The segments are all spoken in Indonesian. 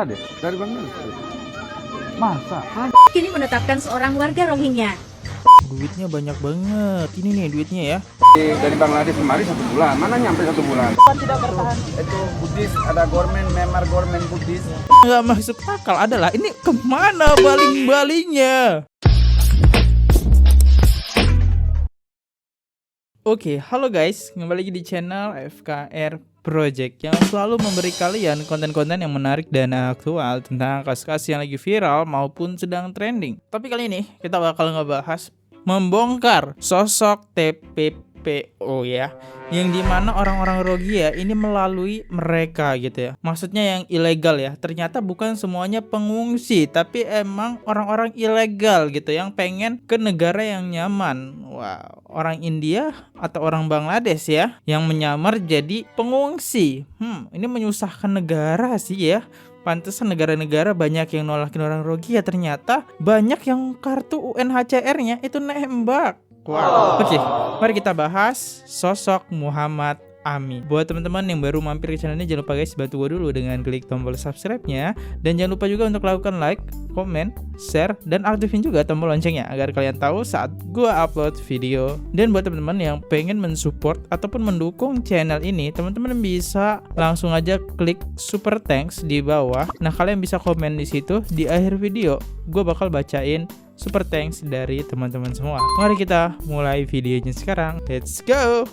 Ada dari Bangladesh. Masa? Kini menetapkan seorang warga Rohingya. Duitnya banyak banget. Ini nih duitnya ya. Dari Bangladesh kemarin 1 bulan. Mana nyampe 1 bulan? Tidak bertahan. Itu Buddhis, ada government, member government Buddhis. Nggak masuk akal adalah ini kemana baling-balingnya? Oke, halo guys, kembali lagi di channel FKR Project yang selalu memberi kalian konten-konten yang menarik dan aktual tentang kasus-kasus yang lagi viral maupun sedang trending. Tapi kali ini kita bakal ngebahas membongkar sosok TPPO ya, yang dimana orang-orang Rohingya ini melalui mereka gitu ya. Maksudnya yang ilegal ya. Ternyata bukan semuanya pengungsi, tapi emang orang-orang ilegal gitu yang pengen ke negara yang nyaman. Wah, orang India atau orang Bangladesh ya yang menyamar jadi pengungsi. Ini menyusahkan negara sih ya. Pantesan negara-negara banyak yang nolakin orang Rohingya. Ternyata banyak yang kartu UNHCR-nya itu nembak. Wow. Oke, mari kita bahas sosok Muhammad Amin. Buat teman-teman yang baru mampir ke channel ini, jangan lupa guys bantu gue dulu dengan klik tombol subscribe-nya. Dan jangan lupa juga untuk lakukan like, komen, share, dan aktifin juga tombol loncengnya agar kalian tahu saat gue upload video. Dan buat teman-teman yang pengen mensupport ataupun mendukung channel ini, teman-teman bisa langsung aja klik super thanks di bawah. Nah, kalian bisa komen di situ. Di akhir video gue bakal bacain super thanks dari teman-teman semua. Mari kita mulai videonya sekarang. Let's go.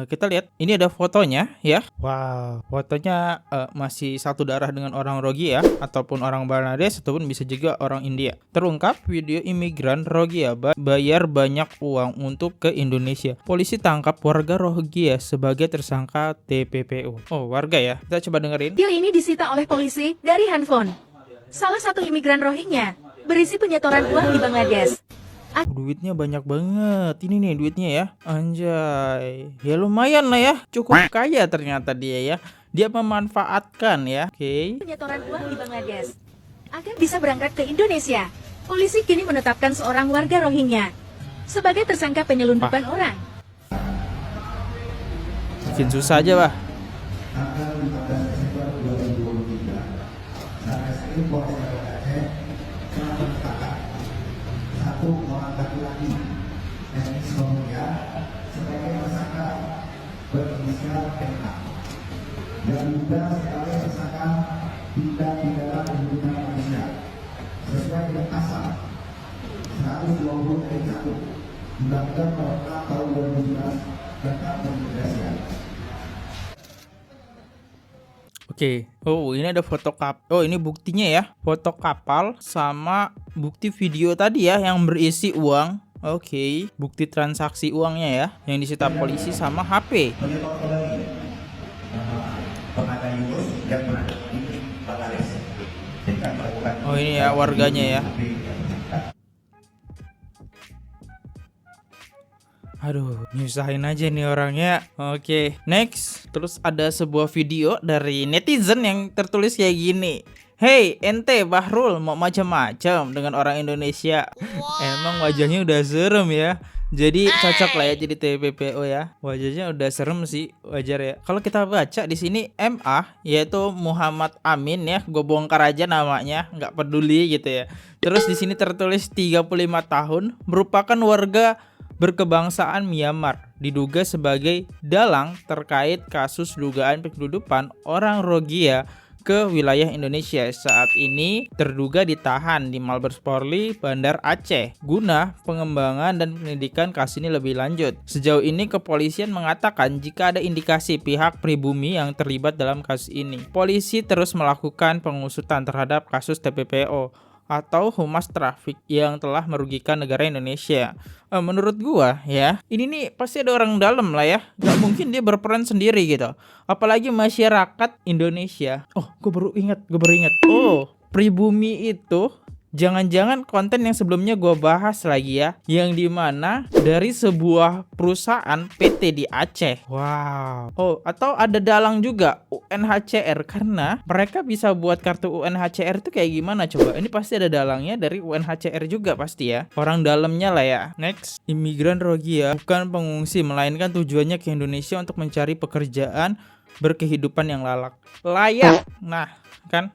Kita lihat ini ada fotonya ya. Wow, fotonya masih satu darah dengan orang Rohingya ataupun orang Bangladesh ataupun bisa juga orang India. Terungkap video imigran Rohingya bayar banyak uang untuk ke Indonesia. Polisi tangkap warga Rohingya sebagai tersangka TPPO. Oh, warga ya. Kita coba dengerin. Video ini disita oleh polisi dari handphone salah satu imigran Rohingya berisi penyetoran uang di Bangladesh. Duitnya banyak banget. Ini nih duitnya ya. Anjay. Ya lumayan lah ya. Cukup kaya ternyata dia ya. Dia memanfaatkan ya. Oke. Penyetoran uang di Bangladesh agar bisa berangkat ke Indonesia. Polisi kini menetapkan seorang warga Rohingya sebagai tersangka penyelundupan orang. Bikin susah aja bah. Orang laki-laki yang sebelumnya sebagai tersangka berinisial PK dan juga sebagai tersangka tindak pidana pembunuhan manusia sesuai dengan pasal 120 ayat 1 Undang-Undang Nomor 6 Tahun 2017 tentang Pengimigrasian. Oke. Oh, ini ada foto Oh, ini buktinya ya. Foto kapal sama bukti video tadi ya yang berisi uang. Oke. Bukti transaksi uangnya ya yang disita polisi sama HP. Oh, ini ya warganya ya. Aduh, nyusahin aja nih orangnya. Oke, next. Terus ada sebuah video dari netizen yang tertulis kayak gini. Hey, ente Bahrul mau macam-macam dengan orang Indonesia. Emang wajahnya udah serem ya. Jadi cocok lah ya jadi TPPO ya. Wajahnya udah serem sih, wajar ya. Kalau kita baca di sini MA yaitu Muhammad Amin ya. Gue bongkar aja namanya, nggak peduli gitu ya. Terus di sini tertulis 35 tahun, merupakan warga berkebangsaan Myanmar, diduga sebagai dalang terkait kasus dugaan penyeludupan orang Rohingya ke wilayah Indonesia. Saat ini terduga ditahan di Mabes Polri Bandar Aceh guna pengembangan dan penyelidikan kasus ini lebih lanjut. Sejauh ini kepolisian mengatakan jika ada indikasi pihak pribumi yang terlibat dalam kasus ini, polisi terus melakukan pengusutan terhadap kasus TPPO atau humas trafik yang telah merugikan negara Indonesia. Menurut gua ya, ini nih pasti ada orang dalam lah ya. Gak mungkin dia berperan sendiri gitu. Apalagi masyarakat Indonesia. Oh, gue baru ingat. Oh, pribumi itu Jangan-jangan konten yang sebelumnya gue bahas lagi ya, yang dimana dari sebuah perusahaan PT di Aceh. Wow. Oh, atau ada dalang juga UNHCR, karena mereka bisa buat kartu UNHCR itu kayak gimana coba? Ini pasti ada dalangnya dari UNHCR juga pasti ya. Orang dalamnya lah ya. Next, imigran Rohingya bukan pengungsi, melainkan tujuannya ke Indonesia untuk mencari pekerjaan berkehidupan yang layak. Nah, kan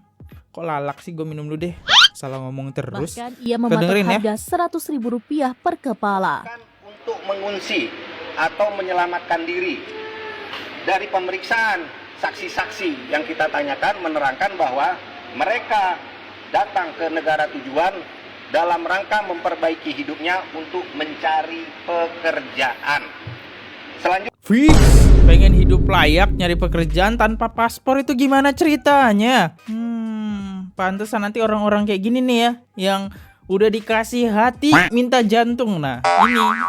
kok lalak sih, gue minum dulu deh. Salah ngomong terus. Bahkan ia mematok harga Rp100.000 per kepala. Untuk mengungsi atau menyelamatkan diri dari pemeriksaan saksi-saksi yang kita tanyakan menerangkan bahwa mereka datang ke negara tujuan dalam rangka memperbaiki hidupnya untuk mencari pekerjaan. Selanjutnya, Fix, pengen hidup layak, nyari pekerjaan tanpa paspor itu gimana ceritanya? Pantesan nanti orang-orang kayak gini nih ya, yang udah dikasih hati minta jantung. Nah,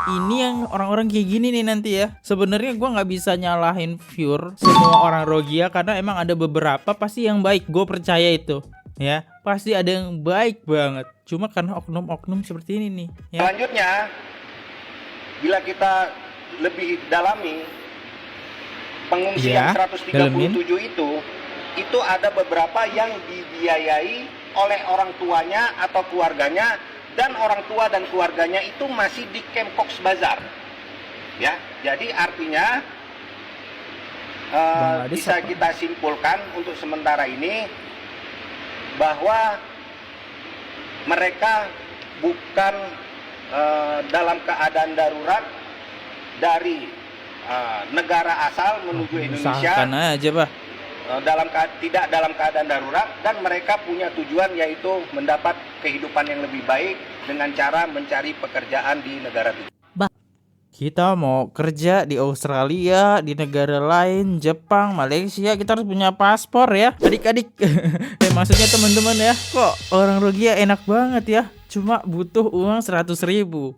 ini yang orang-orang kayak gini nih nanti ya. Sebenarnya gua nggak bisa nyalahin pure semua orang Rohingya, karena emang ada beberapa pasti yang baik, gue percaya itu. Ya, pasti ada yang baik banget. Cuma karena oknum-oknum seperti ini nih. Ya. Selanjutnya, bila kita lebih dalami pengungsi yang 137 itu ada beberapa yang dibiayai oleh orang tuanya atau keluarganya, dan orang tua dan keluarganya itu masih di Camp Cox Bazar. Ya, jadi artinya bisa kita simpulkan untuk sementara ini bahwa mereka bukan dalam keadaan darurat dari negara asal menuju Indonesia. Usahakan aja, Pak. Tidak dalam keadaan darurat, dan mereka punya tujuan yaitu mendapat kehidupan yang lebih baik dengan cara mencari pekerjaan di negara tujuan. Kita mau kerja di Australia, di negara lain, Jepang, Malaysia, kita harus punya paspor ya, adik-adik. Maksudnya teman-teman ya, kok orang Rohingya enak banget ya, cuma butuh uang 100.000.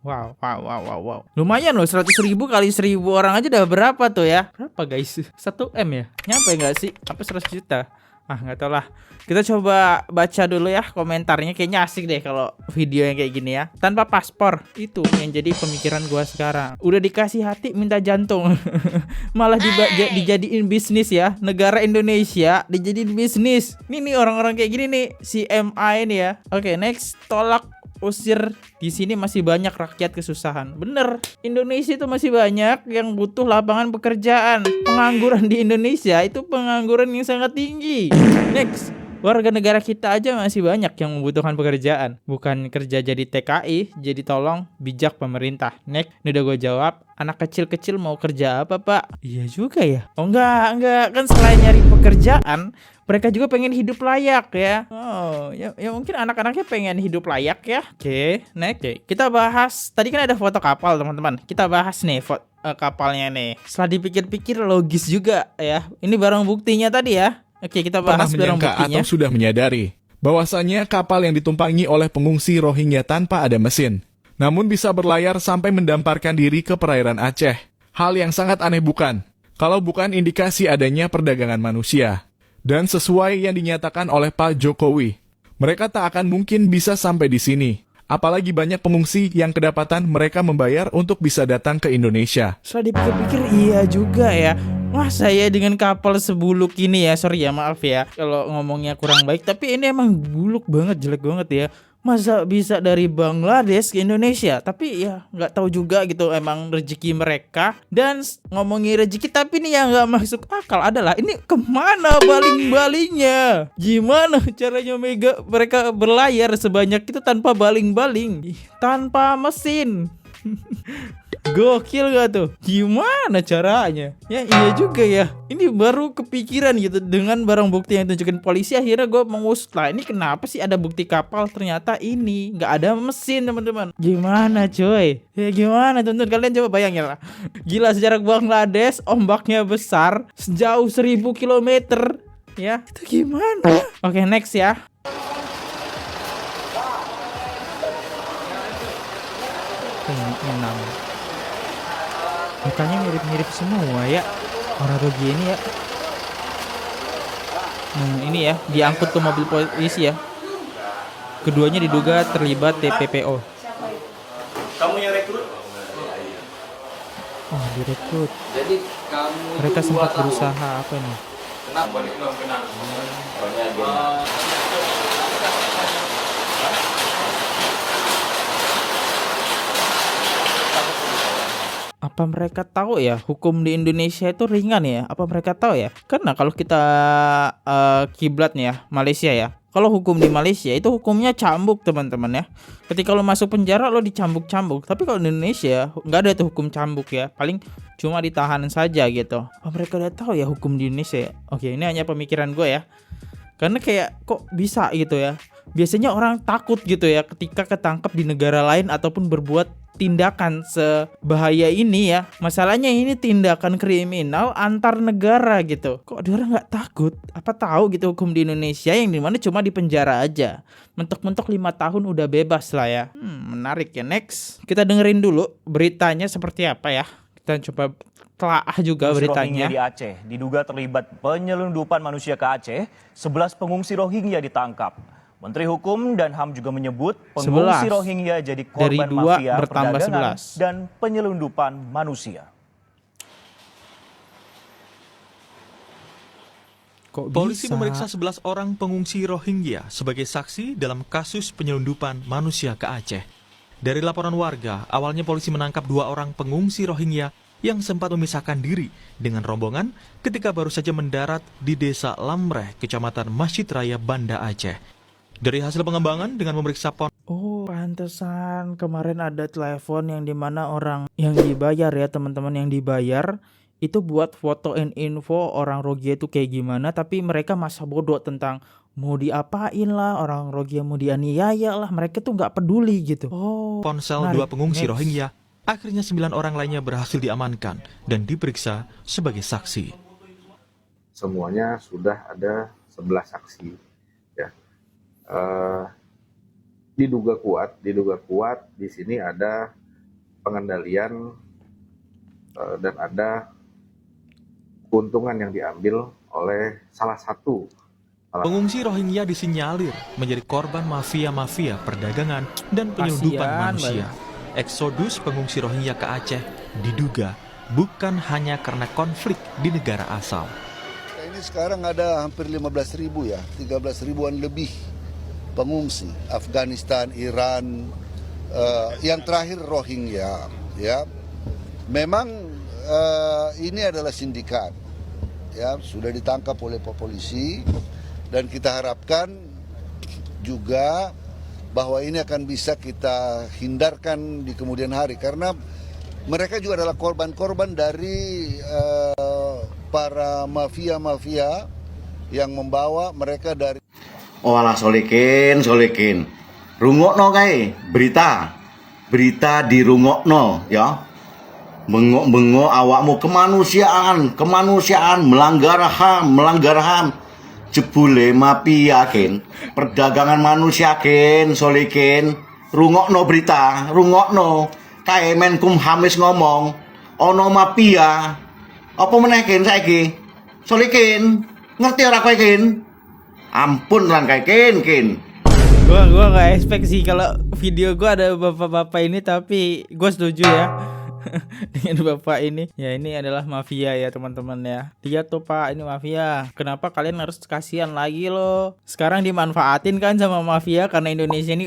Wow. Lumayan loh, 100.000 kali 1.000 orang aja udah berapa tuh ya? Berapa guys? 1 M ya? Nyampe nggak sih? Apa 100 juta? Nggak tau lah. Kita coba baca dulu ya komentarnya. Kayaknya asik deh kalau video yang kayak gini ya. Tanpa paspor, itu yang jadi pemikiran gua sekarang. Udah dikasih hati minta jantung. Malah dijadiin bisnis ya. Negara Indonesia dijadiin bisnis. Nih orang-orang kayak gini nih, si MI nih ya. Oke, next, tolak usir. Di sini masih banyak rakyat kesusahan. Bener, Indonesia itu masih banyak yang butuh lapangan pekerjaan. Pengangguran di Indonesia itu pengangguran yang sangat tinggi. Next, warga negara kita aja masih banyak yang membutuhkan pekerjaan. Bukan kerja jadi TKI, jadi tolong bijak pemerintah. Next, ini udah gue jawab. Anak kecil-kecil mau kerja apa, Pak? Iya juga ya. Oh enggak. Kan selain nyari pekerjaan, mereka juga pengen hidup layak ya. Oh, ya mungkin anak-anaknya pengen hidup layak ya. Oke, next. Oke, kita bahas. Tadi kan ada foto kapal, teman-teman. Kita bahas nih kapalnya nih. Setelah dipikir-pikir logis juga ya. Ini barang buktinya tadi ya. Oke, kita bahas barang buktinya. Atau sudah menyadari bahwasannya kapal yang ditumpangi oleh pengungsi Rohingya tanpa ada mesin, namun bisa berlayar sampai mendamparkan diri ke perairan Aceh. Hal yang sangat aneh bukan? Kalau bukan indikasi adanya perdagangan manusia. Dan sesuai yang dinyatakan oleh Pak Jokowi, mereka tak akan mungkin bisa sampai di sini. Apalagi banyak pengungsi yang kedapatan mereka membayar untuk bisa datang ke Indonesia. Setelah dipikir-pikir iya juga ya. Wah, saya dengan kapal sebuluk ini ya, sorry ya, maaf ya kalau ngomongnya kurang baik, tapi ini emang buluk banget, jelek banget ya. Masa bisa dari Bangladesh ke Indonesia? Tapi ya nggak tahu juga gitu, emang rezeki mereka. Dan ngomongin rezeki, tapi ini yang nggak masuk akal adalah ini kemana baling-balingnya? Gimana caranya mereka berlayar sebanyak itu tanpa baling-baling, tanpa mesin? Gokil gak tuh? Gimana caranya? Ya iya juga ya. Ini baru kepikiran gitu dengan barang bukti yang ditunjukin polisi. Akhirnya gue mengusut lah, ini kenapa sih ada bukti kapal, ternyata ini gak ada mesin, teman-teman. Gimana coy? Ya gimana teman-teman, kalian coba bayangin lah. Gila, sejarah Bangladesh ombaknya besar sejauh 1.000 km. Ya itu gimana? Oke, next ya. Mukanya mirip-mirip semua ya orang Rohingya ini ya. Ini ya diangkut ke mobil polisi ya. Keduanya diduga terlibat TPPO. Kamu yang rekrut? Oh, direkrut. Jadi kamu Mereka itu sempat 2 tahun. berusaha apa nih? Kenapa nih? Kenapa? Soalnya dia. Apa mereka tahu ya hukum di Indonesia itu ringan ya? Apa mereka tahu ya? Karena kalau kita kiblatnya ya Malaysia ya. Kalau hukum di Malaysia itu hukumnya cambuk teman-teman ya. Ketika lo masuk penjara lo dicambuk-cambuk. Tapi kalau di Indonesia nggak ada tuh hukum cambuk ya. Paling cuma ditahan saja gitu. Apa mereka udah tahu ya hukum di Indonesia ya? Oke, ini hanya pemikiran gue ya. Karena kayak kok bisa gitu ya. Biasanya orang takut gitu ya ketika ketangkep di negara lain ataupun berbuat tindakan sebahaya ini ya. Masalahnya ini tindakan kriminal antar negara gitu. Kok dia orang nggak takut? Apa tahu gitu hukum di Indonesia yang dimana cuma di penjara aja. Mentok-mentok 5 tahun udah bebas lah ya. Menarik ya. Next, kita dengerin dulu beritanya seperti apa ya. Kita coba telaah juga beritanya. Rohingya di Aceh diduga terlibat penyelundupan manusia ke Aceh. 11 pengungsi Rohingya ditangkap. Menteri Hukum dan HAM juga menyebut pengungsi 11. Rohingya jadi Dari korban 2 mafia bertambah perdagangan 11. dan penyelundupan manusia. Kok Polisi bisa? memeriksa 11 orang pengungsi Rohingya sebagai saksi dalam kasus penyelundupan manusia ke Aceh. Dari laporan warga, awalnya polisi menangkap 2 orang pengungsi Rohingya yang sempat memisahkan diri dengan rombongan ketika baru saja mendarat di Desa Lamreh, Kecamatan Masjid Raya, Banda Aceh. Dari hasil pengembangan dengan memeriksa Oh, pantesan kemarin ada telepon yang dimana orang yang dibayar ya teman-teman, yang dibayar itu buat fotoin info orang Rohingya itu kayak gimana, tapi mereka masa bodoh tentang mau diapain lah, orang Rohingya mau dianiaya lah, mereka tuh nggak peduli gitu. Oh, ponsel menarik. 2 pengungsi Next. Rohingya, akhirnya 9 orang lainnya berhasil diamankan dan diperiksa sebagai saksi. Semuanya sudah ada 11 saksi ya. Diduga kuat di sini ada pengendalian dan ada keuntungan yang diambil oleh salah satu Pengungsi Rohingya disinyalir menjadi korban mafia-mafia perdagangan dan penyelundupan Kasian manusia. Eksodus pengungsi Rohingya ke Aceh diduga bukan hanya karena konflik di negara asal. Ini sekarang ada hampir 15.000 ya, 13.000-an lebih pengungsi Afghanistan, Iran, yang terakhir Rohingya ya. Memang ini adalah sindikat ya, sudah ditangkap oleh polisi dan kita harapkan juga bahwa ini akan bisa kita hindarkan di kemudian hari karena mereka juga adalah korban-korban dari para mafia-mafia yang membawa mereka dari. Oh alah solikin. Rungokno kae berita dirungokno ya. Bengok awakmu kemanusiaan melanggar HAM. Jebule mafia ken, perdagangan manusia ken, solikin. Rungokno berita, kae Menkumham wis ngomong ono mafia. Apa meneh ken saiki? Solikin, ngerti ora kowe ken? Ampun lan kayak Ken. Gua nggak expect sih kalau video gua ada bapak-bapak ini, tapi gua setuju ya dengan bapak ini. Ya ini adalah mafia ya teman-teman ya. Lihat tuh Pak, ini mafia. Kenapa kalian harus kasihan lagi loh? Sekarang dimanfaatin kan sama mafia karena Indonesia ini,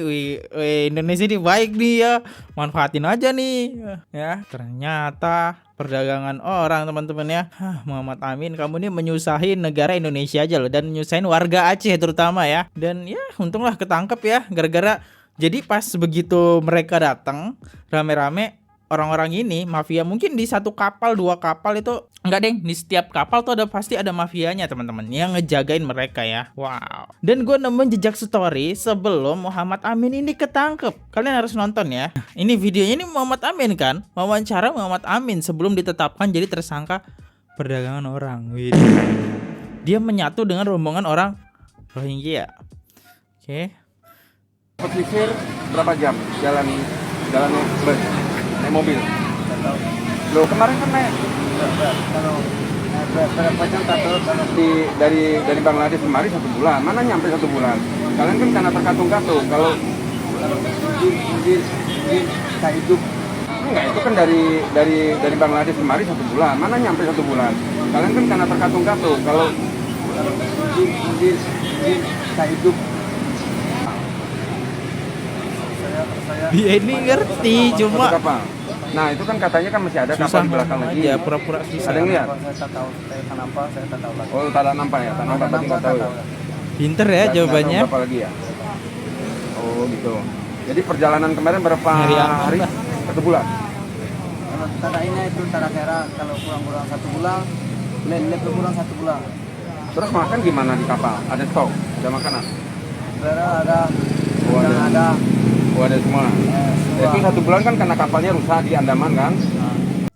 Indonesia ini baik nih ya. Manfaatin aja nih ya. Ternyata perdagangan orang teman-teman ya. Muhammad Amin, kamu ini menyusahin negara Indonesia aja loh, dan menyusahin warga Aceh terutama ya. Dan ya untunglah ketangkep ya, gara-gara jadi pas begitu mereka datang rame-rame, orang-orang ini mafia mungkin di 1 kapal 2 kapal itu enggak deng, di setiap kapal tuh pasti ada mafianya teman-teman yang ngejagain mereka ya. Wow. Dan gue nemuin jejak story sebelum Muhammad Amin ini ketangkep. Kalian harus nonton ya. Ini videonya ini Muhammad Amin kan, wawancara Muhammad Amin sebelum ditetapkan jadi tersangka perdagangan orang. Dia menyatu dengan rombongan orang Rohingya. Oke. Pesisir berapa jam jalan bus? Naik mobil. Loh kemarin kan naik. Berapa jam dari Bangladesh kemari 1 bulan? Mana nyampe 1 bulan? Kalian kan karena terkatung-katung. Kalau di kita hidup enggak, itu kan dari Bangladesh kemari 1 bulan. Mana nyampe 1 bulan? Kalian kan karena terkatung-katung. Kalau di kita hidup Dia ini ngerti cuma nah itu kan katanya kan masih ada kapal di belakang lagi. Ya pura-pura susah. Ada yang lihat? Saya tak tahu, saya tak nampak, saya tak tahu lagi. Oh, tak nampak ya? Tak nampak berarti nggak tahu ya? Pinter ya jawabannya. Berapa lagi ya? Oh gitu. Jadi perjalanan kemarin berapa hari? 1 bulan? Kalau tanda ini itu tanda kira kalau kurang-kurang 1 bulan, lebih kurang 1 bulan. Terus makan gimana di kapal? Ada stok? Ada makanan? Ada. Oh, ada semua. Itu 1 bulan kan karena kapalnya rusak di Andaman kan?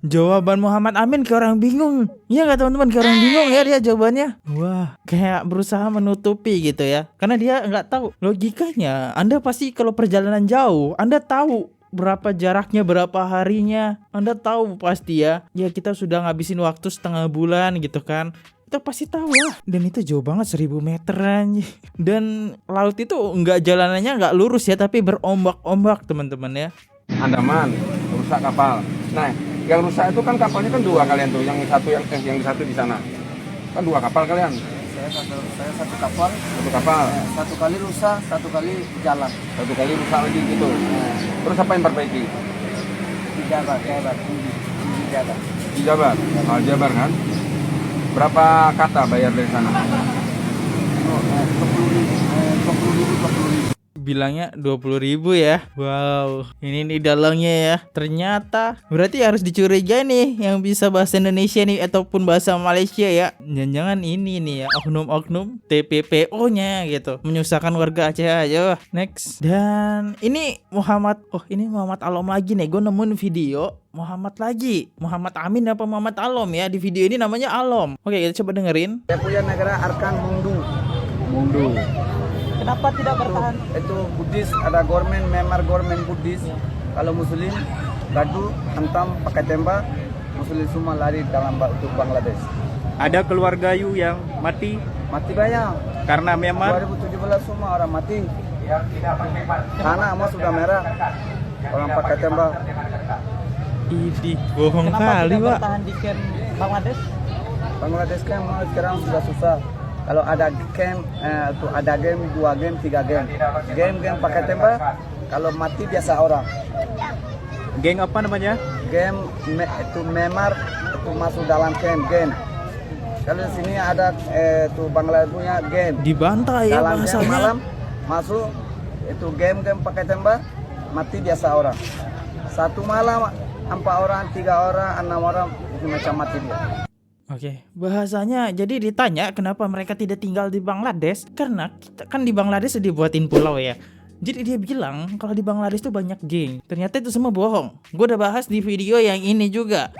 Jawaban Muhammad Amin kayak orang bingung. Iya nggak teman-teman, kayak orang bingung ya dia jawabannya. Wah, kayak berusaha menutupi gitu ya. Karena dia nggak tahu logikanya. Anda pasti kalau perjalanan jauh, Anda tahu berapa jaraknya, berapa harinya. Anda tahu pasti ya. Ya kita sudah ngabisin waktu setengah bulan gitu kan. Kita pasti tahu lah. Dan itu jauh banget, 1000 meteran. Dan laut itu nggak, jalanannya nggak lurus ya, tapi berombak-ombak teman-teman ya. Andaman rusak kapal. Nah, yang rusak itu kan kapalnya kan 2 kalian tuh. Yang satu di sana. Kan 2 kapal kalian. Saya satu kapal. 1 kapal. 1 kali rusak, 1 kali jalan. 1 kali rusak lagi gitu. Terus apa yang perbaiki? Jabar. Di Jabar. Jabar kan? Berapa kata bayar dari sana? 20.000. Bilangnya 20.000 ya. Wow, ini nih dalangnya ya. Ternyata berarti harus dicurigai nih yang bisa bahasa Indonesia nih ataupun bahasa Malaysia ya. Jangan-jangan ini nih ya, oknum-oknum TPPO-nya gitu, menyusahkan warga Aceh aja. Next. Dan ini Muhammad, ini Muhammad Alom lagi nih. Gue nemuin video Muhammad lagi. Muhammad Amin apa Muhammad Alom ya. Di video ini namanya Alom. Oke, kita coba dengerin. Saya punya negara Arkan Mundu. Kenapa tidak bertahan? Itu Buddhis, ada government, Myanmar government Buddhis. Kalau Muslim, gaduh, hantam, pakai tembak, Muslim semua lari dalam untuk Bangladesh. Ada keluarga Yu yang mati Mati banyak. karena Myanmar. 2017 semua orang mati. Tanah emas sudah merah. Orang pakai tembak. Idih, bohong kali, Pak. Bertahan di camp Bangladesh? Bangladesh kan sekarang sudah susah. Kalau ada camp, tuh ada game 2 game 3 game. Game pakai tembak. Kalau mati biasa orang. Geng apa namanya? Game itu Myanmar itu masuk dalam camp game. Kalau di sini ada tuh Bangladesh punya game. Dibantai ya dalam bahasanya. malam masuk itu game pakai tembak, mati biasa orang. 1 malam 4 orang, 3 orang, 6 orang macam mati dia. Oke, bahasanya jadi ditanya kenapa mereka tidak tinggal di Bangladesh. Karena kita kan di Bangladesh dibuatin pulau ya. Jadi dia bilang kalau di Bangladesh tuh banyak geng. Ternyata itu semua bohong. Gue udah bahas di video yang ini juga.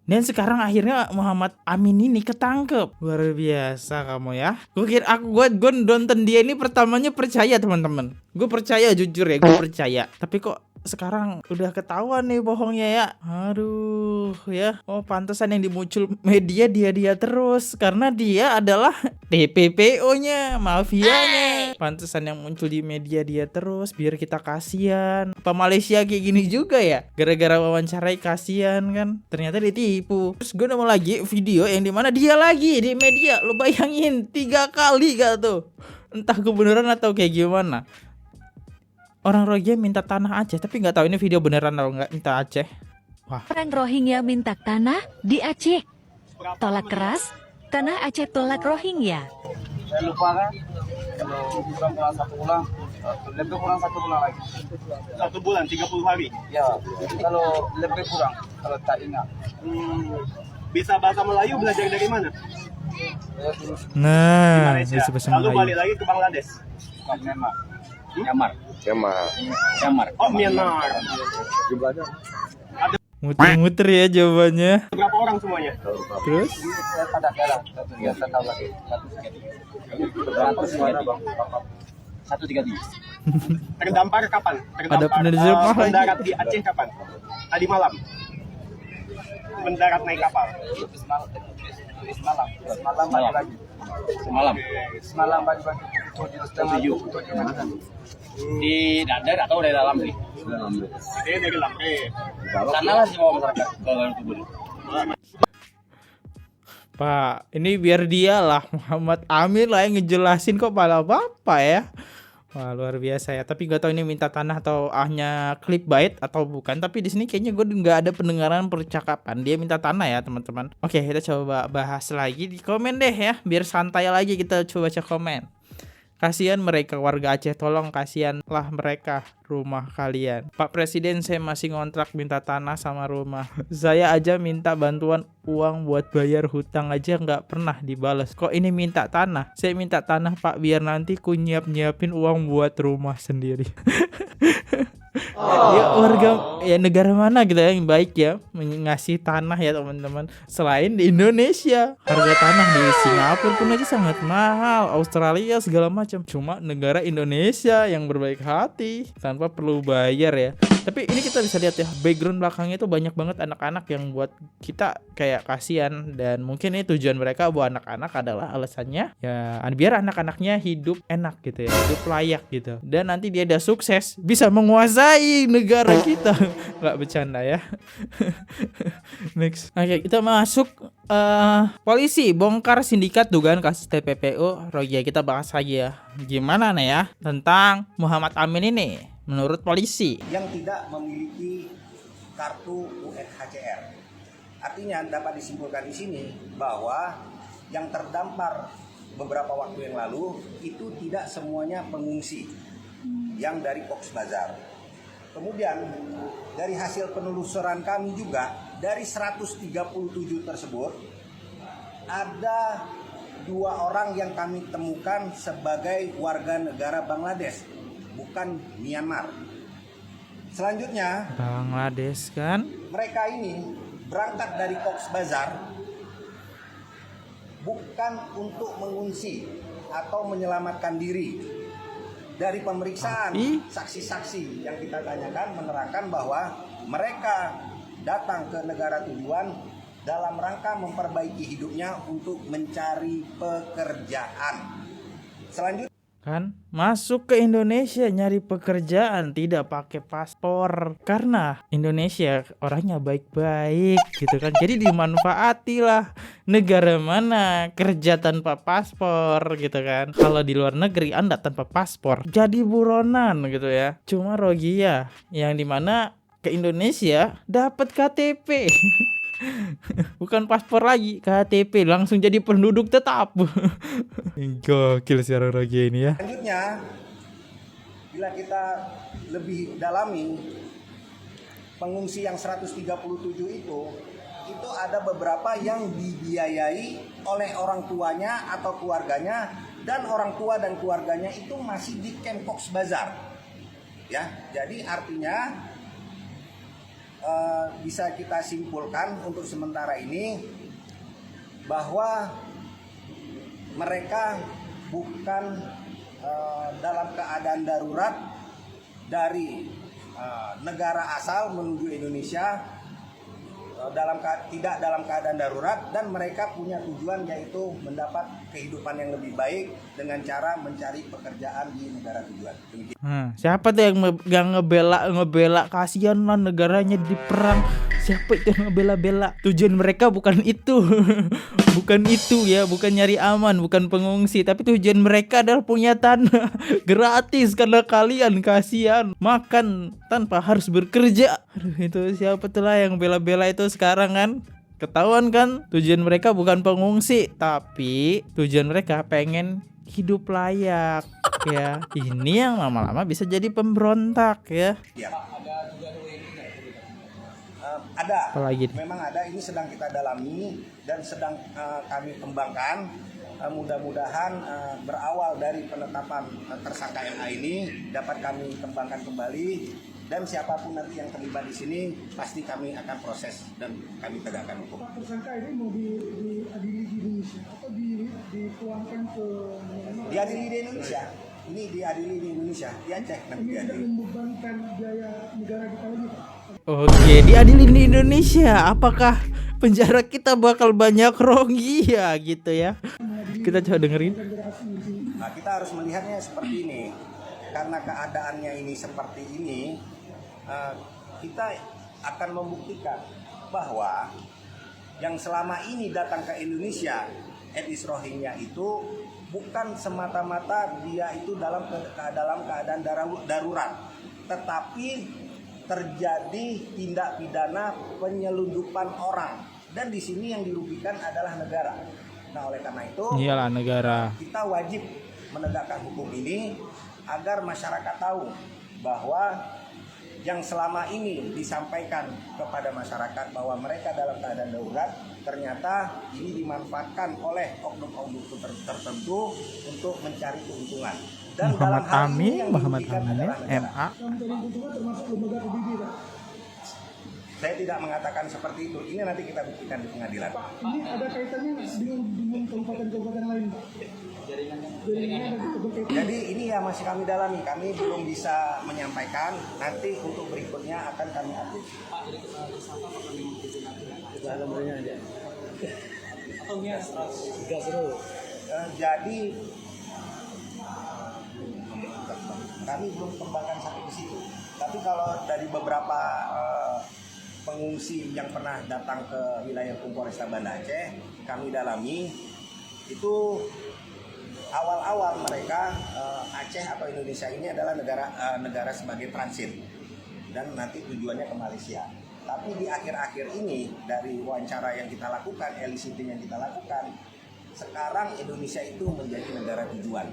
Dan sekarang akhirnya Muhammad Amin ini ketangkep. Luar biasa kamu ya. Gue nonton dia ini pertamanya percaya teman-teman. Gue percaya, jujur ya, gue percaya. Tapi kok sekarang udah ketahuan nih bohongnya ya. Aduh ya. Oh pantesan yang dimuncul media dia terus. Karena dia adalah TPPO-nya, mafianya. Pantesan yang muncul di media dia terus biar kita kasihan. Apa Malaysia kayak gini juga ya? Gara-gara wawancarai kasihan kan. Ternyata ditipu. Terus gue nemu lagi video yang dimana dia lagi di media. Lo bayangin 3 kali gak tuh? Entah kebenaran atau kayak gimana. Orang Rohingya minta tanah Aceh, tapi nggak tahu ini video beneran atau nggak minta Aceh. Wah. Orang Rohingya minta tanah di Aceh. Tolak keras, tanah Aceh tolak Rohingya. Saya lupa kan, kalau kurang 1 bulan, lebih kurang 1 bulan lagi. 1 bulan, 30 hari. Ya, kalau lebih kurang, kalau tak ingat. Bisa bahasa Melayu belajar dari mana? Nah, Malaysia. bisa bahasa Lalu Melayu. balik lagi ke Bangladesh. Myanmar. Oh, Myanmar. Jumlahnya Muter-muter ya jawabannya. Berapa orang semuanya? Terus? saya tak ada ya saya tahu lagi. 133. Terdampar kapan? Ada penerjemah lagi. mendarat di Aceh kapan? Tadi malam. mendarat naik kapal? Semalam pagi-pagi di dadar atau dari dalam nih? Dari dalam. Sana lah semua masyarakat kalau kubur. Pak, ini biar dia lah Muhammad Amin lah yang ngejelasin kok malah Bapak ya. Wah, luar biasa ya. Tapi gak tahu ini minta tanah atau hanya clickbait atau bukan. Tapi di sini kayaknya gue nggak ada pendengaran percakapan. Dia minta tanah ya teman-teman. Oke, kita coba bahas lagi di komen deh ya. Biar santai lagi kita coba baca komen. Kasihan mereka warga Aceh, tolong kasihanlah mereka rumah kalian. Pak Presiden, saya masih ngontrak minta tanah sama rumah. Saya aja minta bantuan uang buat bayar hutang aja nggak pernah dibalas. Kok ini minta tanah? Saya minta tanah Pak biar nanti ku nyiapin uang buat rumah sendiri. Ya warga ya negara mana gitu ya yang baik ya ngasih tanah ya teman-teman. Selain di Indonesia, harga tanah di Singapura pun aja sangat mahal, Australia segala macam. Cuma negara Indonesia yang berbaik hati tanpa perlu bayar ya. Tapi ini kita bisa lihat ya, background belakangnya itu banyak banget anak-anak yang buat kita kayak kasihan. Dan mungkin ini tujuan mereka buat anak-anak adalah alasannya ya biar anak-anaknya hidup enak gitu ya, hidup layak gitu. Dan nanti dia udah sukses bisa menguasai negara kita. Nggak bercanda ya. Next. Oke, kita masuk polisi bongkar sindikat dugaan kasus TPPU. Rogia, kita bahas lagi ya. Gimana nih ya tentang Muhammad Amin ini menurut polisi yang tidak memiliki kartu UNHCR. Artinya dapat disimpulkan di sini bahwa yang terdampar beberapa waktu yang lalu itu tidak semuanya pengungsi yang dari Cox's Bazar. Kemudian dari hasil penelusuran kami juga dari 137 tersebut ada 2 orang yang kami temukan sebagai warga negara Bangladesh, bukan Myanmar. Selanjutnya Bangladesh kan? Mereka ini berangkat dari Cox's Bazar bukan untuk mengungsi atau menyelamatkan diri. Dari pemeriksaan saksi-saksi yang kita tanyakan menerangkan bahwa mereka datang ke negara tujuan dalam rangka memperbaiki hidupnya untuk mencari pekerjaan. Selanjutnya Kan masuk ke Indonesia nyari pekerjaan tidak pakai paspor karena Indonesia orangnya baik-baik gitu kan. Jadi dimanfaati lah. Negara mana kerja tanpa paspor gitu kan. Kalau di luar negeri Anda tanpa paspor jadi buronan gitu ya. Cuma Rogia yang dimana ke Indonesia dapat KTP. Bukan paspor lagi, KTP langsung jadi penduduk tetap. Gokil sekarang Rogia ini ya. Selanjutnya, bila kita lebih dalami pengungsi yang 137 itu ada beberapa yang dibiayai oleh orang tuanya atau keluarganya, dan orang tua dan keluarganya itu masih di camp Cox's Bazar. Ya, jadi artinya bisa kita simpulkan untuk sementara ini bahwa mereka bukan dalam keadaan darurat dari negara asal menuju Indonesia, tidak dalam keadaan darurat, dan mereka punya tujuan yaitu mendapat kehidupan yang lebih baik dengan cara mencari pekerjaan di negara tujuan. Siapa tuh yang ngebela kasihan lah negaranya di perang. Siapa itu yang ngebela-bela? Tujuan mereka bukan itu. Bukan itu ya, bukan nyari aman, bukan pengungsi, tapi tujuan mereka adalah punya tanah gratis karena kalian kasihan makan tanpa harus bekerja. Aduh, itu siapa tuh lah yang bela-bela itu sekarang kan? Ketahuan kan tujuan mereka bukan pengungsi, tapi tujuan mereka pengen hidup layak ya. Ini yang lama-lama bisa jadi pemberontak ya. Ada, apalagi memang ada, ini sedang kita dalami dan sedang kami kembangkan. Mudah-mudahan berawal dari penetapan tersangka MA ini dapat kami kembangkan kembali, dan siapapun nanti yang terlibat di sini pasti kami akan proses dan kami tegakkan hukum. Tersangka ini mau diadili di Indonesia atau dituangkan ke Myanmar? Diadili di Indonesia. Ini diadili di Indonesia, di Aceh nanti diadili. Ini tidak diadili. membebankan biaya negara kita lagi, Pak? Oke, diadili di Indonesia. Apakah penjara kita bakal banyak Rohingya gitu ya. Kita coba dengerin. Nah, kita harus melihatnya seperti ini. Karena keadaannya ini seperti ini, kita akan membuktikan bahwa yang selama ini datang ke Indonesia, etnis Rohingya itu bukan semata-mata dia itu dalam keadaan darurat, tetapi terjadi tindak pidana penyelundupan orang, dan di sini yang dirugikan adalah negara. Nah, oleh karena itu, iyalah negara. Kita wajib menegakkan hukum ini agar masyarakat tahu bahwa yang selama ini disampaikan kepada masyarakat bahwa mereka dalam keadaan darurat, ternyata ini dimanfaatkan oleh oknum-oknum tertentu untuk mencari keuntungan. Dan Muhammad dalam hal ini Amin, yang Muhammad dirugikan Amin adalah negara. MA. termasuk lembaga PBB, Pak. Saya tidak mengatakan seperti itu. Ini nanti kita buktikan di pengadilan. Ini ada kaitannya dengan kabupaten-kabupaten lain, Pak. Jaringannya ada berkaitan. Jadi ini ya masih kami dalami. Kami belum bisa menyampaikan. Nanti untuk berikutnya akan kami update. Jadi kami belum kembangkan sampai ke situ. Tapi kalau dari beberapa pengungsi yang pernah datang ke wilayah hukum Polresta Banda Aceh, kami dalami itu awal-awal mereka Aceh atau Indonesia ini adalah negara sebagai transit dan nanti tujuannya ke Malaysia. Tapi di akhir-akhir ini dari wawancara yang kita lakukan, eliciting yang kita lakukan, sekarang Indonesia itu menjadi negara tujuan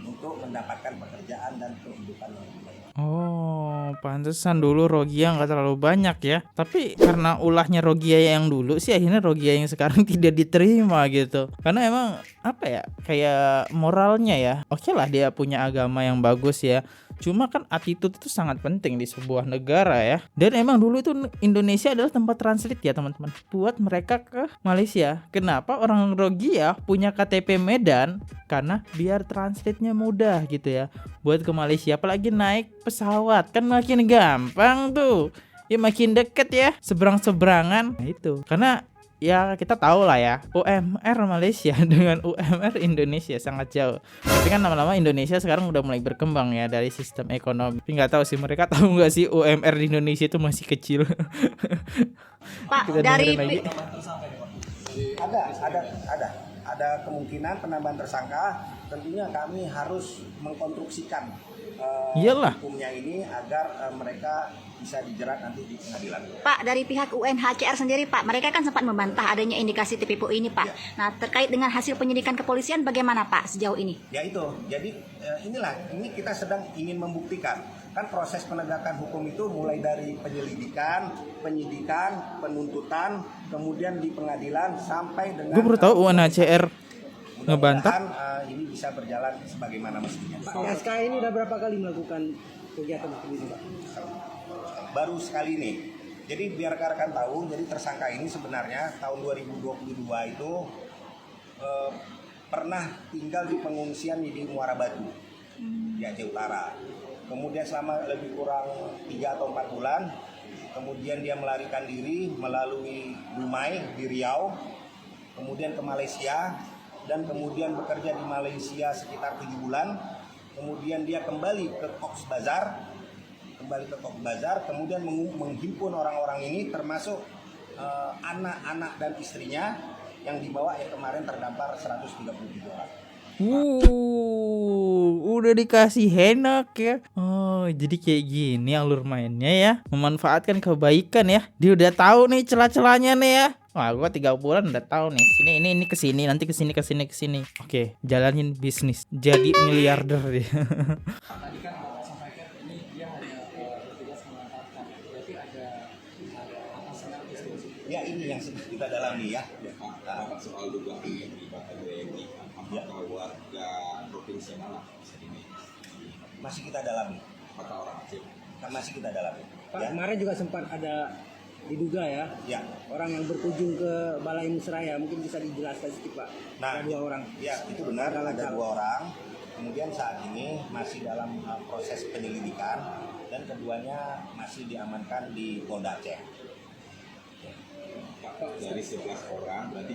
untuk mendapatkan pekerjaan dan kehidupan yang lebih baik. Oh, pantesan dulu Rohingya nggak terlalu banyak ya. Tapi karena ulahnya Rohingya yang dulu sih, akhirnya Rohingya yang sekarang tidak diterima gitu. Karena emang apa ya, kayak moralnya ya, oke lah dia punya agama yang bagus ya. Cuma kan attitude itu sangat penting di sebuah negara ya. Dan emang dulu itu Indonesia adalah tempat transit ya teman-teman, buat mereka ke Malaysia. Kenapa orang Rohingya punya KTP Medan? Karena biar transitnya mudah gitu ya, buat ke Malaysia. Apalagi naik pesawat kan makin gampang tuh ya, makin deket ya, seberang-seberangan. Nah itu karena ya kita tahu lah ya, UMR Malaysia dengan UMR Indonesia sangat jauh. Tapi kan lama-lama Indonesia sekarang udah mulai berkembang ya dari sistem ekonomi. Tapi nggak tahu sih mereka tahu nggak sih UMR di Indonesia itu masih kecil. Pak, Kita dari dengerin lagi. Ada kemungkinan penambahan tersangka. Tentunya kami harus mengkonstruksikan Iyalah. hukumnya ini agar mereka bisa dijerat nanti di pengadilan. Pak, dari pihak UNHCR sendiri, Pak, mereka kan sempat membantah adanya indikasi TPPO ini, Pak. Ya. Nah, terkait dengan hasil penyidikan kepolisian bagaimana, Pak, sejauh ini? Ya itu, jadi ini kita sedang ingin membuktikan. Kan proses penegakan hukum itu mulai dari penyelidikan, penyidikan, penuntutan, kemudian di pengadilan sampai dengan. Gue baru tahu UNHCR ngebantah. Ini bisa berjalan sebagaimana mestinya, Pak. SK ini udah berapa kali melakukan kegiatan ini, Pak? Baru sekali ini. Jadi biar rekan-rekan tahu, jadi tersangka ini sebenarnya tahun 2022 itu pernah tinggal di pengungsian di Muara Batu di Aceh Utara. Kemudian selama lebih kurang 3 atau 4 bulan, kemudian dia melarikan diri melalui Dumai di Riau, kemudian ke Malaysia, dan kemudian bekerja di Malaysia sekitar 7 bulan. Kemudian dia kembali ke Cox's Bazar, kemudian menghimpun orang-orang ini termasuk anak-anak dan istrinya yang dibawa yang kemarin terdampar 133 orang. Udah dikasih enak ya. Oh, jadi kayak gini alur mainnya ya. Memanfaatkan kebaikan ya. Dia udah tahu nih celah-celahnya nih ya. Wah, gua 3 bulan udah tahu nih. Ini kesini, nanti kesini. Oke, jalanin bisnis. Jadi miliarder dia. Ya, ini yang kita dalami ya. Soal dugaan keterlibatan WNI, apakah warga provinsi mana? Masih kita dalami. Apakah orang Aceh? Masih kita dalami. Pak, kemarin juga sempat ada diduga ya, orang yang berkunjung ke Balai Musraya, mungkin bisa dijelaskan sedikit, Pak. Nah, ada 2 orang. Ya, itu benar, ada 2 orang. Kemudian saat ini masih dalam proses penyelidikan dan keduanya masih diamankan di Polda Aceh. dari 11 orang berarti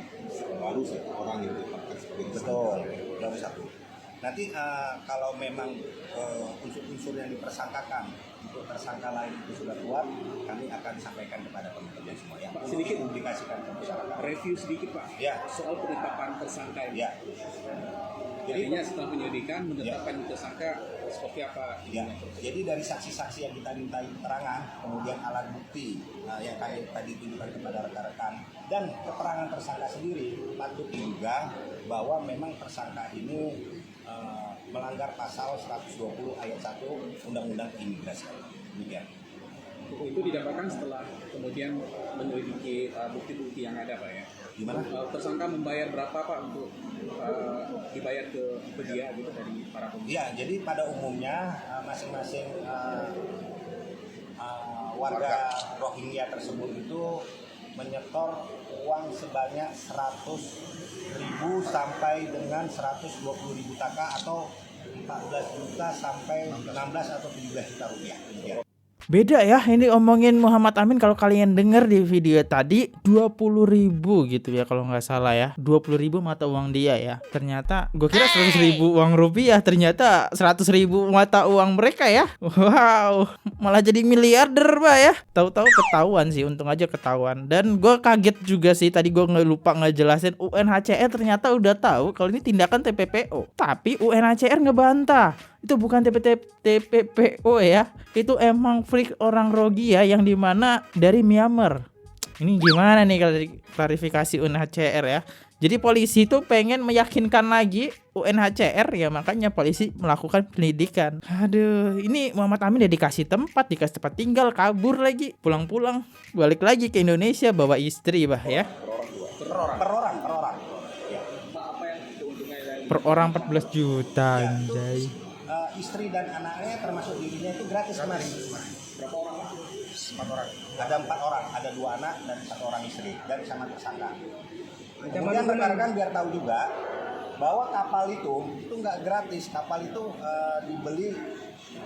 baru 1 orang yang ditetapkan sebagai tersangka. Betul, baru 1. Nanti kalau memang unsur-unsur yang dipersangkakan untuk tersangka lain itu sudah kuat, kami akan sampaikan kepada teman-teman semua ya. Sedikit publikasikan ke masyarakat. Review sedikit Pak, ya, soal penetapan tersangka ini. Ya. Jadinya setelah penyelidikan menetapkan tersangka seperti apa? Ya. Jadi dari saksi-saksi yang kita mintai keterangan, kemudian alat bukti yang kami tadi tunjukkan kepada rekan-rekan, dan keterangan tersangka sendiri patut diduga bahwa memang tersangka ini melanggar pasal 120 ayat 1 Undang-Undang Imigrasi. Demikian. Itu didapatkan setelah kemudian menyelidiki bukti-bukti yang ada Pak ya? Gimana? Tersangka membayar berapa Pak untuk dibayar ke dia gitu dari para pembeli? Ya, jadi pada umumnya masing-masing warga Rohingya tersebut itu menyetor uang sebanyak 100.000 sampai dengan 120.000 taka atau 14 juta sampai 16 atau 17 juta rupiah. Beda ya, ini omongin Muhammad Amin kalau kalian denger di video tadi 20.000 gitu ya kalau nggak salah ya. 20.000 mata uang dia ya. Ternyata gue kira 100.000 uang rupiah, ternyata 100.000 mata uang mereka ya. Wow, malah jadi miliarder Pak ya. Tahu-tahu ketahuan sih, untung aja ketahuan. Dan gue kaget juga sih, tadi gue lupa ngejelasin UNHCR ternyata udah tahu kalau ini tindakan TPPO. Tapi UNHCR ngebantah. Itu bukan TPPO ya. Itu emang freak orang Rohingya yang dimana dari Myanmar. Ini gimana nih kalau klarifikasi UNHCR ya. Jadi polisi itu pengen meyakinkan lagi UNHCR ya, makanya polisi melakukan penyelidikan. Aduh, ini Muhammad Amin udah dikasih tempat tinggal, kabur lagi, pulang-pulang, balik lagi ke Indonesia bawa istri bah ya. Per orang. Ya. Per orang 14 juta anjay. Istri dan anaknya termasuk dirinya itu gratis kemarin. Berapa orang? 4 orang. Ada 4 orang, ada 2 anak dan 1 orang istri dan sama tersangka. Kemudian rekan-rekan biar tahu juga bahwa kapal itu nggak gratis. Kapal itu dibeli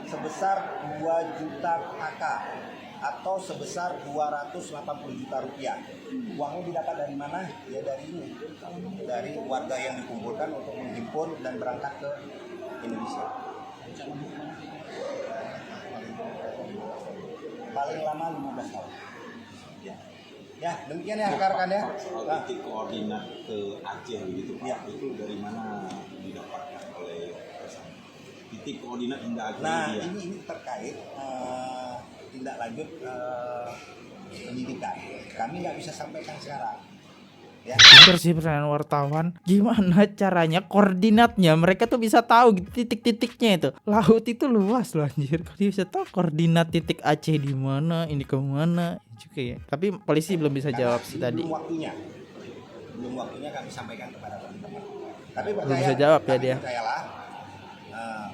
sebesar 2 juta taka atau sebesar 280 juta rupiah. Uangnya didapat dari mana? Ya dari ini, dari warga yang dikumpulkan untuk menghimpun dan berangkat ke Indonesia. Paling lama 15 tahun. Ya, demikian ya rekan-rekan ya. Soal titik koordinat ke Aceh begitu Pak, ya. Itu dari mana didapatkan oleh tersangka? Titik koordinat hingga Aceh. Nah, ini terkait tindak lanjut penyidikan. Kami nggak bisa sampaikan sekarang. Ya. Pinter sih pertanyaan wartawan. Gimana caranya koordinatnya mereka tuh bisa tahu titik-titiknya itu. Laut itu luas loh anjir. Dia bisa tahu koordinat titik Aceh di mana, ini ke mana juga ya. Tapi polisi belum bisa jawab sih tadi. Belum waktunya kami sampaikan kepada teman-teman. Tapi belum bisa jawab ya dia. Percayalah,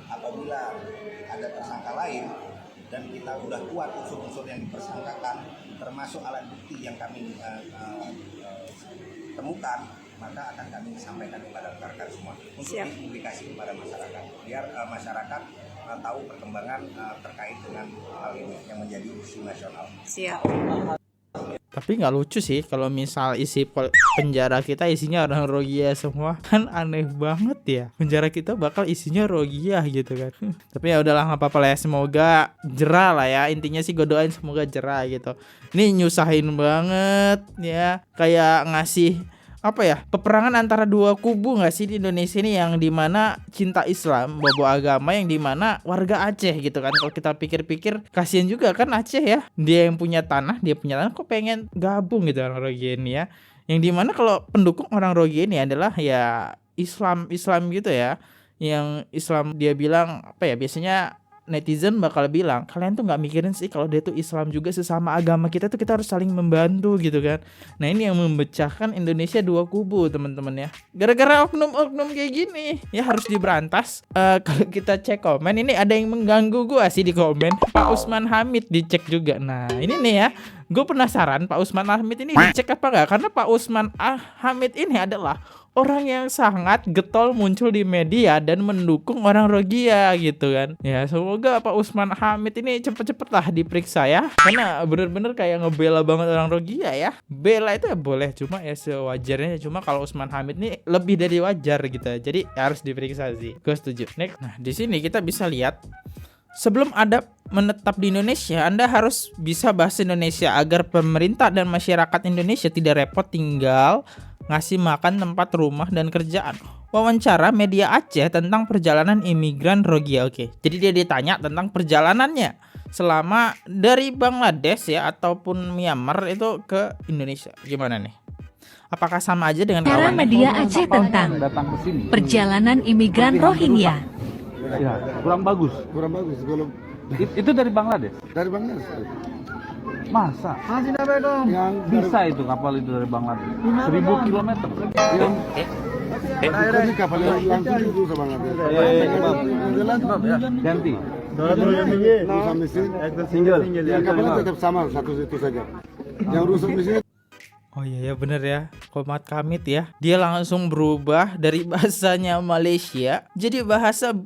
apabila ada tersangka lain dan kita udah kuat unsur-unsur yang dipersangkakan, termasuk alat bukti yang kami temukan, maka akan kami sampaikan kepada rekan-rekan semua untuk dipublikasi kepada masyarakat, biar masyarakat tahu perkembangan terkait dengan hal ini yang menjadi isu nasional. Siap. Tapi nggak lucu sih kalau misal isi penjara kita isinya orang Rohingya semua, kan aneh banget ya. Penjara kita bakal isinya Rohingya gitu kan. Tapi ya udahlah, nggak apa-apa lah ya, semoga jerah lah ya. Intinya sih gue doain semoga jerah gitu. Ini nyusahin banget ya, kayak ngasih apa ya, peperangan antara dua kubu nggak sih di Indonesia ini, yang dimana cinta Islam, bobo agama, yang dimana warga Aceh gitu kan. Kalau kita pikir-pikir kasihan juga kan Aceh ya, dia yang punya tanah, kok pengen gabung gitu orang Rohingya ini ya, yang dimana kalau pendukung orang Rohingya ini adalah ya Islam gitu ya, yang Islam dia bilang apa ya, biasanya netizen bakal bilang, kalian tuh nggak mikirin sih kalau dia tuh Islam juga, sesama agama kita tuh kita harus saling membantu gitu kan. Nah ini yang memecahkan Indonesia dua kubu teman-teman ya, gara-gara oknum-oknum kayak gini ya, harus diberantas. Kalau kita cek komen ini ada yang mengganggu gua sih di komen, Pak Usman Hamid dicek juga. Nah ini nih ya, Gue penasaran Pak Usman Hamid ini dicek apa nggak? Karena Pak Usman Hamid ini adalah orang yang sangat getol muncul di media dan mendukung orang Rohingya gitu kan. Ya semoga Pak Usman Hamid ini cepet-cepet lah diperiksa ya. Karena bener-bener kayak ngebela banget orang Rohingya ya. Bela itu ya boleh, cuma ya sewajarnya. Cuma kalau Usman Hamid ini lebih dari wajar gitu. Jadi harus diperiksa sih. Gue setuju. Next. Nah di sini kita bisa lihat. Sebelum Anda menetap di Indonesia, Anda harus bisa bahasa Indonesia agar pemerintah dan masyarakat Indonesia tidak repot tinggal, ngasih makan, tempat, rumah, dan kerjaan. Wawancara media Aceh tentang perjalanan imigran Rohingya. Oke, jadi dia ditanya tentang perjalanannya selama dari Bangladesh ya ataupun Myanmar itu ke Indonesia. Gimana nih? Apakah sama aja dengan Cara media Aceh tentang perjalanan imigran Rohingya. Ya, kurang bagus. Kurang bagus. Itu dari Bangladesh? Dari Bangladesh. Masa? Yang bisa itu kapal itu dari Bangladesh. 1000 kilometer. Ini kapal yang langsung itu ke Bangladesh. Ganti. Rusak mesin. Yang kapalnya tetap sama satu itu saja. Yang rusak mesin. Oh iya ya bener ya, Komat Kamit ya. Dia langsung berubah dari bahasanya Malaysia jadi bahasa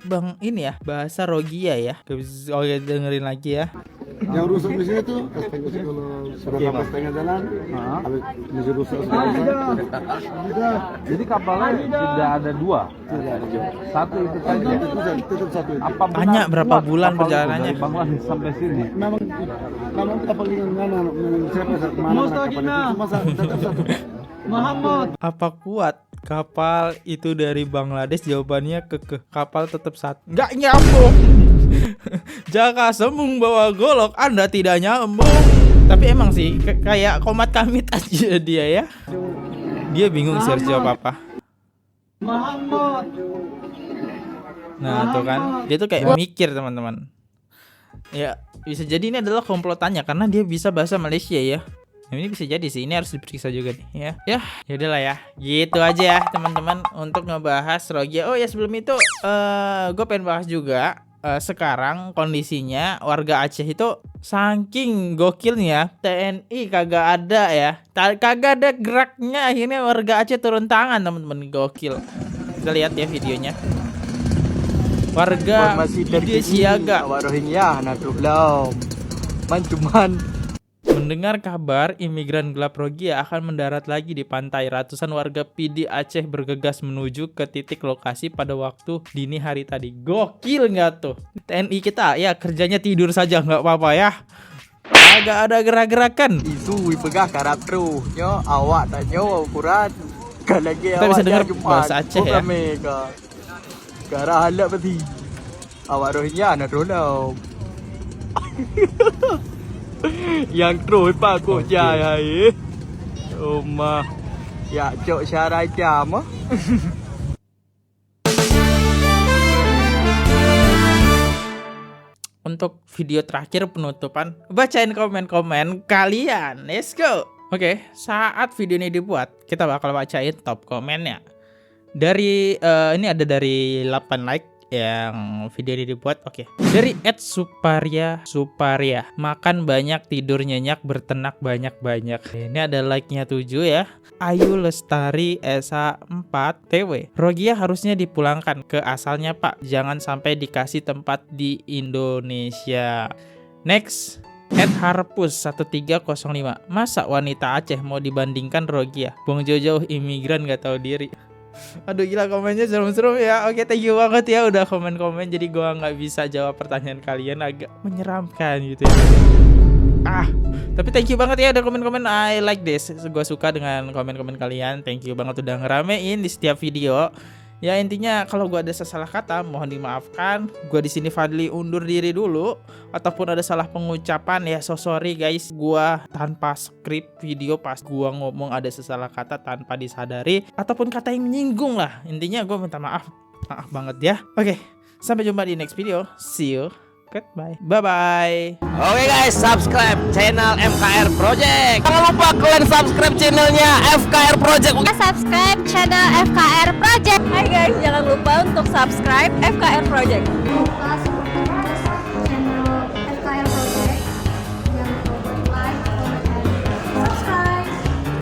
bahasa Rohingya ya. Oke, dengerin lagi ya. Yang rusak mesin itu kalau sudah kapal setengah jalan, habis mesin rusak Jadi kapalnya tidak ada dua, satu itu saja. Tetap satu. Apa Tanya berapa bulan perjalanannya? Bangladesh sampai sini. Memang kapal ini mana kapal itu Muhammad. Apa kuat kapal itu dari Bangladesh? Jawabannya kapal tetap satu. Nggak nyambung. Jaka sembung bawa golok, Anda tidak nyambung. Tapi emang sih kayak Komat Kamit aja dia ya. Dia bingung harus jawab apa. Nah tuh kan, dia tuh kayak mikir teman-teman. Ya bisa jadi ini adalah komplotannya karena dia bisa bahasa Malaysia ya. Nah, ini bisa jadi sih, ini harus diperiksa juga nih ya. Ya udahlah ya, gitu aja ya teman-teman untuk ngebahas Rohingya. Oh ya sebelum itu gue pengen bahas juga sekarang kondisinya warga Aceh itu saking gokilnya TNI kagak ada ya, kagak ada geraknya, akhirnya warga Aceh turun tangan teman-teman, gokil. Kita lihat ya videonya. Warga dia siaga. Rohingya belum. Cuman mendengar kabar imigran gelap Rohingya akan mendarat lagi di pantai, ratusan warga PD Aceh bergegas menuju ke titik lokasi pada waktu dini hari tadi. Gokil nggak tuh? TNI kita ya kerjanya tidur saja nggak apa-apa ya. Agak ada gerak-gerakan. Isu pegah karap tru, nyo awak tanya ukuran. Kalagi kita bisa dengar bahasa Aceh ya. Gara halak berarti. Awak Rohingya nak rono. Yang trôi pa cô trai ấy mà dạ chợ xa rai chàm á. Untuk video terakhir penutupan, bacain komen-komen kalian. Let's go. Oke, saat video ini dibuat, kita bakal bacain top komennya. Dari ini ada dari 8 like yang video ini dibuat. Oke. Dari @suparia, makan banyak, tidur nyenyak, bertenak banyak-banyak. Ini ada like-nya 7 ya. Ayu Lestari SA 4 TW. Rohingya harusnya dipulangkan ke asalnya Pak, jangan sampai dikasih tempat di Indonesia. Next, @harpus 1305. Masa wanita Aceh mau dibandingkan Rohingya? Buang jauh-jauh imigran gak tahu diri. Aduh gila, komennya serem-serem ya. Oke, thank you banget ya udah komen-komen. Jadi gua nggak bisa jawab pertanyaan kalian, agak menyeramkan gitu ya. Tapi thank you banget ya udah komen-komen. I like this. Gua suka dengan komen-komen kalian. Thank you banget udah ngeramein di setiap video. Ya intinya kalau gua ada salah kata mohon dimaafkan. Gua di sini Fadli undur diri dulu, ataupun ada salah pengucapan ya so sorry guys. Gua tanpa skrip video pas gua ngomong ada salah kata tanpa disadari ataupun kata yang menyinggung lah. Intinya gua minta maaf banget ya. Oke, sampai jumpa di next video. See you. Goodbye. Bye-bye. Oke guys, subscribe channel FKR Project. Jangan lupa kalian subscribe channelnya FKR Project. Subscribe channel FKR Project. Hai guys, jangan lupa untuk subscribe FKR Project.